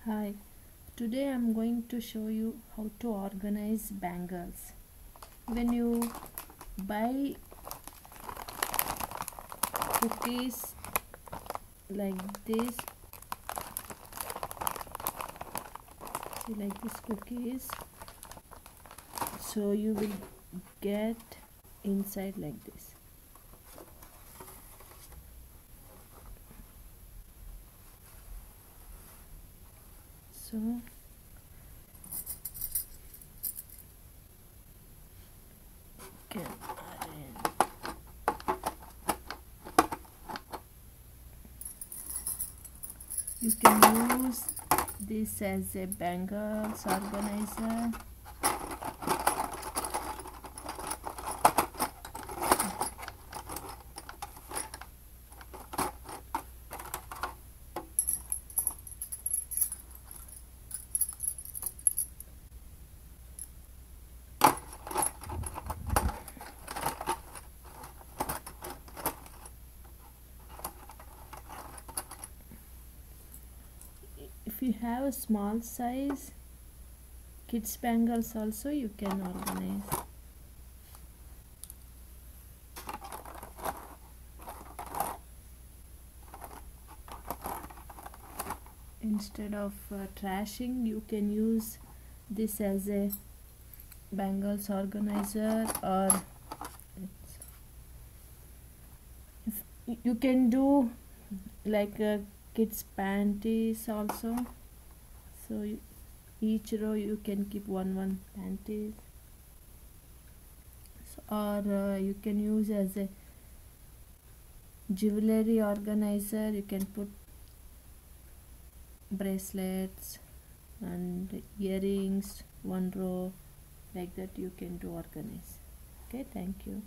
Hi, today I'm going to show you how to organize bangles. When you buy cookies like this, see like this cookies, so you will get inside like this. So can you can use this as a bangles organizer. If you have a small size kids bangles also you can organize. Instead of trashing, you can use this as a bangles organizer, or you can do like kids panties also. So each row you can keep one panties, so, or you can use as a jewelry organizer. You can put bracelets and earrings one row, like that you can do organize. Okay, thank you.